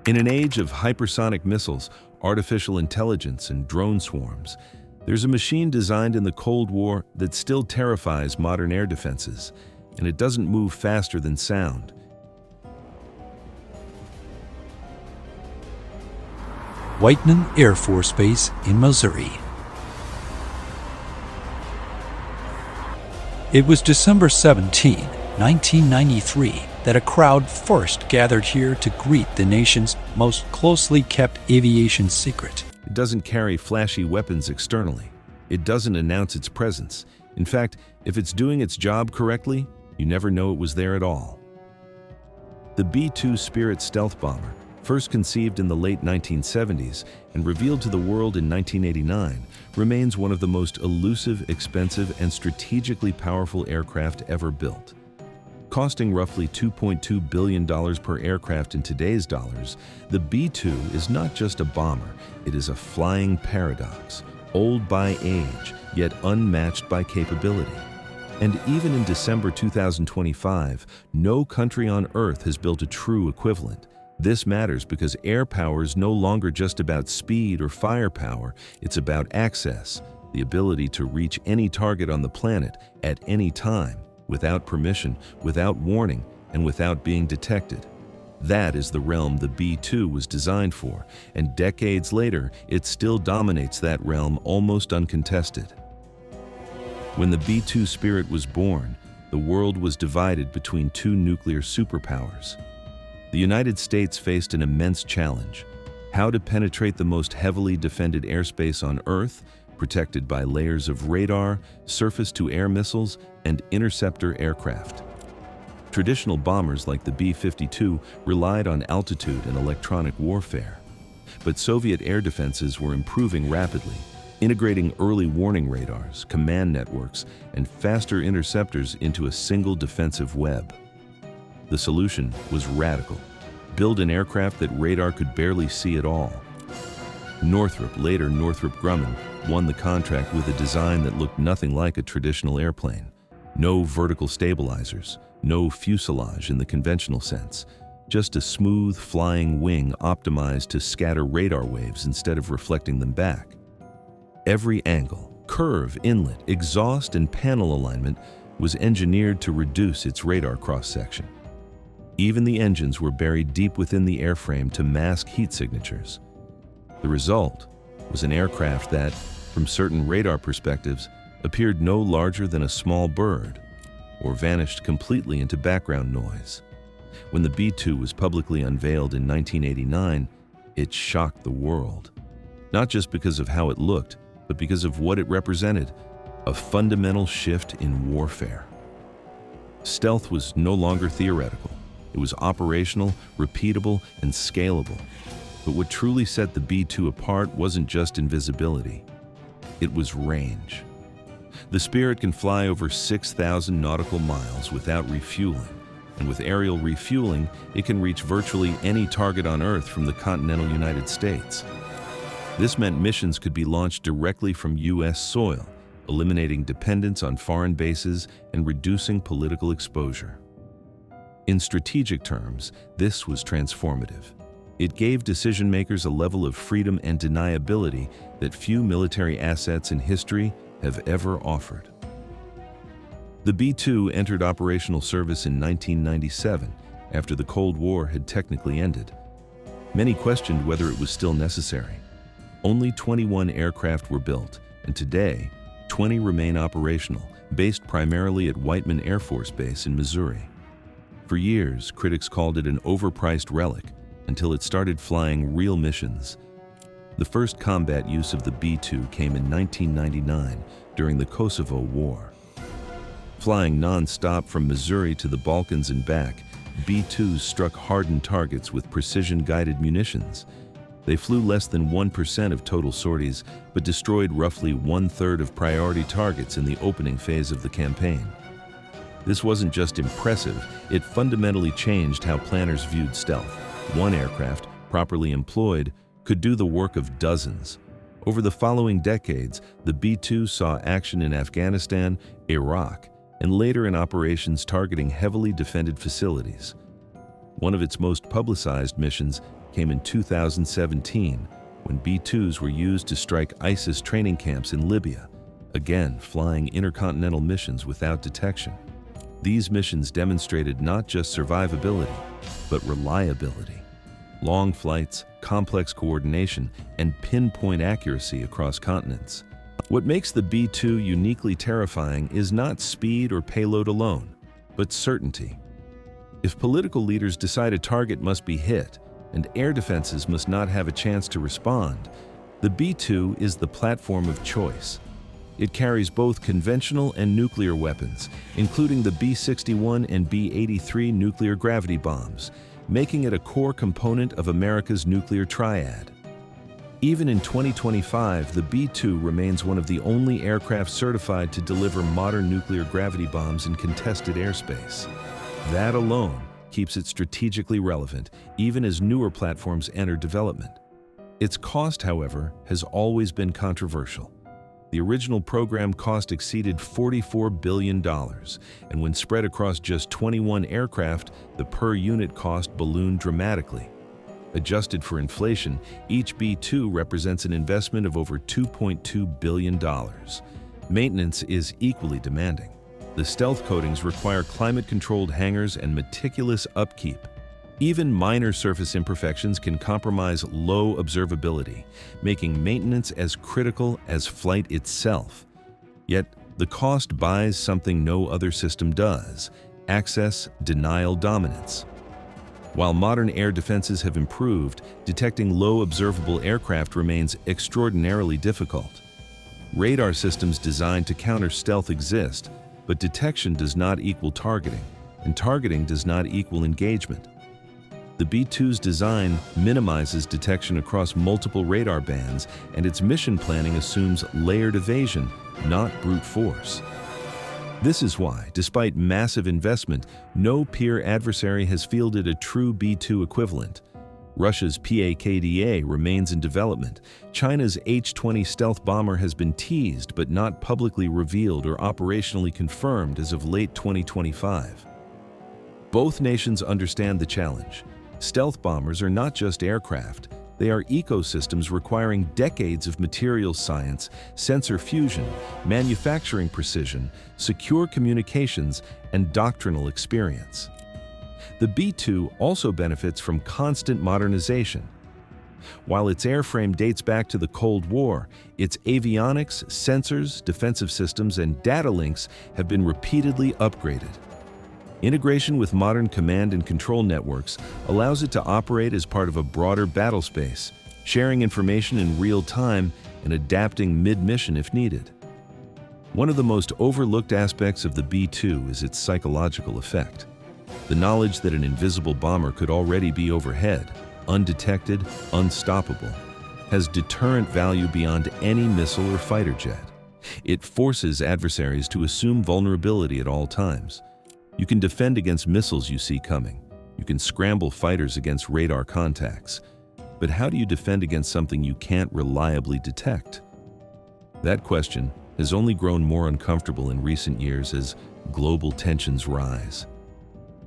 In an age of hypersonic missiles, artificial intelligence, and drone swarms, there's a machine designed in the Cold War that still terrifies modern air defenses, and it doesn't move faster than sound. Whiteman Air Force Base in Missouri. It was December 17, 1993, that a crowd first gathered here to greet the nation's most closely kept aviation secret. It doesn't carry flashy weapons externally. It doesn't announce its presence. In fact, if it's doing its job correctly, you never know it was there at all. The B-2 Spirit stealth bomber, first conceived in the late 1970s and revealed to the world in 1989, remains one of the most elusive, expensive, and strategically powerful aircraft ever built. Costing roughly $2.2 billion per aircraft in today's dollars, the B-2 is not just a bomber, it is a flying paradox, old by age, yet unmatched by capability. And even in December 2025, no country on Earth has built a true equivalent. This matters because air power is no longer just about speed or firepower, it's about access, the ability to reach any target on the planet at any time, without permission, without warning, and without being detected. That is the realm the B-2 was designed for, and decades later, it still dominates that realm almost uncontested. When the B-2 Spirit was born, the world was divided between two nuclear superpowers. The United States faced an immense challenge: how to penetrate the most heavily defended airspace on Earth, protected by layers of radar, surface-to-air missiles, and interceptor aircraft. Traditional bombers like the B-52 relied on altitude and electronic warfare. But Soviet air defenses were improving rapidly, integrating early warning radars, command networks, and faster interceptors into a single defensive web. The solution was radical: build an aircraft that radar could barely see at all. Northrop, later Northrop Grumman, won the contract with a design that looked nothing like a traditional airplane. No vertical stabilizers, no fuselage in the conventional sense, just a smooth flying wing optimized to scatter radar waves instead of reflecting them back. Every angle, curve, inlet, exhaust, and panel alignment was engineered to reduce its radar cross-section. Even the engines were buried deep within the airframe to mask heat signatures. The result was an aircraft that, from certain radar perspectives, appeared no larger than a small bird, or vanished completely into background noise. When the B-2 was publicly unveiled in 1989, it shocked the world. Not just because of how it looked, but because of what it represented: a fundamental shift in warfare. Stealth was no longer theoretical. It was operational, repeatable, and scalable. But what truly set the B-2 apart wasn't just invisibility. It was range. The Spirit can fly over 6,000 nautical miles without refueling, and with aerial refueling, it can reach virtually any target on Earth from the continental United States. This meant missions could be launched directly from U.S. soil, eliminating dependence on foreign bases and reducing political exposure. In strategic terms, this was transformative. It gave decision-makers a level of freedom and deniability that few military assets in history have ever offered. The B-2 entered operational service in 1997, after the Cold War had technically ended. Many questioned whether it was still necessary. Only 21 aircraft were built, and today, 20 remain operational, based primarily at Whiteman Air Force Base in Missouri. For years, critics called it an overpriced relic, until it started flying real missions. The first combat use of the B-2 came in 1999 during the Kosovo War. Flying non-stop from Missouri to the Balkans and back, B-2s struck hardened targets with precision-guided munitions. They flew less than 1% of total sorties, but destroyed roughly 1/3 of priority targets in the opening phase of the campaign. This wasn't just impressive, it fundamentally changed how planners viewed stealth. One aircraft, properly employed, could do the work of dozens. Over the following decades, the B-2 saw action in One of its most publicized missions came in 2017, when B-2s were used to strike ISIS training camps in Libya, again flying intercontinental missions without detection. These missions demonstrated not just survivability, but reliability. Long flights, complex coordination, and pinpoint accuracy across continents. What makes the B-2 uniquely terrifying is not speed or payload alone, but certainty. If political leaders decide a target must be hit, and air defenses must not have a chance to respond, the B-2 is the platform of choice. It carries both conventional and nuclear weapons, including the B-61 and B-83 nuclear gravity bombs, making it a core component of America's nuclear triad. Even in 2025, the B-2 remains one of the only aircraft certified to deliver modern nuclear gravity bombs in contested airspace. That alone keeps it strategically relevant, even as newer platforms enter development. Its cost, however, has always been controversial. The original program cost exceeded $44 billion, and when spread across just 21 aircraft, the per-unit cost ballooned dramatically. Adjusted for inflation, each B-2 represents an investment of over $2.2 billion. Maintenance is equally demanding. The stealth coatings require climate-controlled hangars and meticulous upkeep. Even minor surface imperfections can compromise low observability, making maintenance as critical as flight itself. Yet, the cost buys something no other system does: access denial dominance. While modern air defenses have improved, detecting low observable aircraft remains extraordinarily difficult. Radar systems designed to counter stealth exist, but detection does not equal targeting, and targeting does not equal engagement. The B-2's design minimizes detection across multiple radar bands, and its mission planning assumes layered evasion, not brute force. This is why, despite massive investment, no peer adversary has fielded a true B-2 equivalent. Russia's PAKDA remains in development. China's H-20 stealth bomber has been teased but not publicly revealed or operationally confirmed as of late 2025. Both nations understand the challenge. Stealth bombers are not just aircraft. They are ecosystems requiring decades of materials science, sensor fusion, manufacturing precision, secure communications, and doctrinal experience. The B-2 also benefits from constant modernization. While its airframe dates back to the Cold War, its avionics, sensors, defensive systems, and data links have been repeatedly upgraded. Integration with modern command and control networks allows it to operate as part of a broader battle space, sharing information in real time and adapting mid-mission if needed. One of the most overlooked aspects of the B-2 is its psychological effect. The knowledge that an invisible bomber could already be overhead, undetected, unstoppable, has deterrent value beyond any missile or fighter jet. It forces adversaries to assume vulnerability at all times. You can defend against missiles you see coming. You can scramble fighters against radar contacts. But how do you defend against something you can't reliably detect? That question has only grown more uncomfortable in recent years as global tensions rise.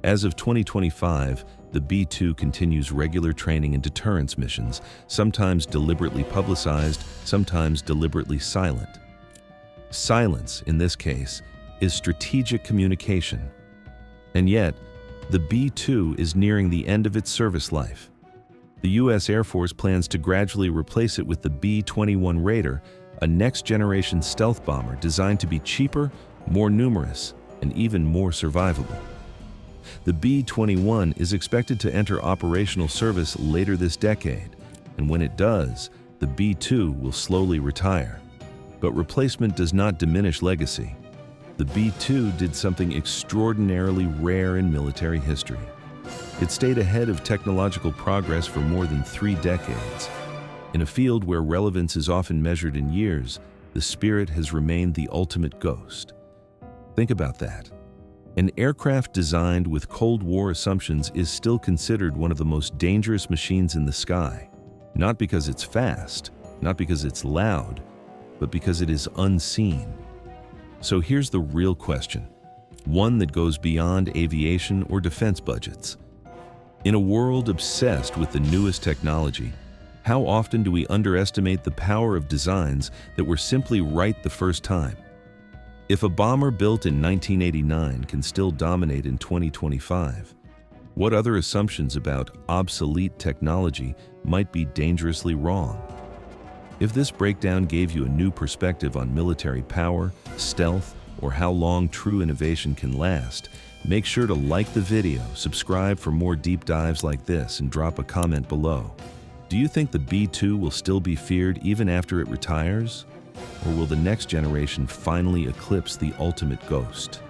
As of 2025, the B-2 continues regular training and deterrence missions, sometimes deliberately publicized, sometimes deliberately silent. Silence, in this case, is strategic communication. And yet, the B-2 is nearing the end of its service life. The U.S. Air Force plans to gradually replace it with the B-21 Raider, a next-generation stealth bomber designed to be cheaper, more numerous, and even more survivable. The B-21 is expected to enter operational service later this decade, and when it does, the B-2 will slowly retire. But replacement does not diminish legacy. The B-2 did something extraordinarily rare in military history. It stayed ahead of technological progress for more than 3 decades. In a field where relevance is often measured in years, the Spirit has remained the ultimate ghost. Think about that. An aircraft designed with Cold War assumptions is still considered one of the most dangerous machines in the sky. Not because it's fast, not because it's loud, but because it is unseen. So here's the real question, one that goes beyond aviation or defense budgets. In a world obsessed with the newest technology, how often do we underestimate the power of designs that were simply right the first time? If a bomber built in 1989 can still dominate in 2025, what other assumptions about obsolete technology might be dangerously wrong? If this breakdown gave you a new perspective on military power, stealth, or how long true innovation can last, make sure to like the video, subscribe for more deep dives like this, and drop a comment below. Do you think the B-2 will still be feared even after it retires? Or will the next generation finally eclipse the ultimate ghost?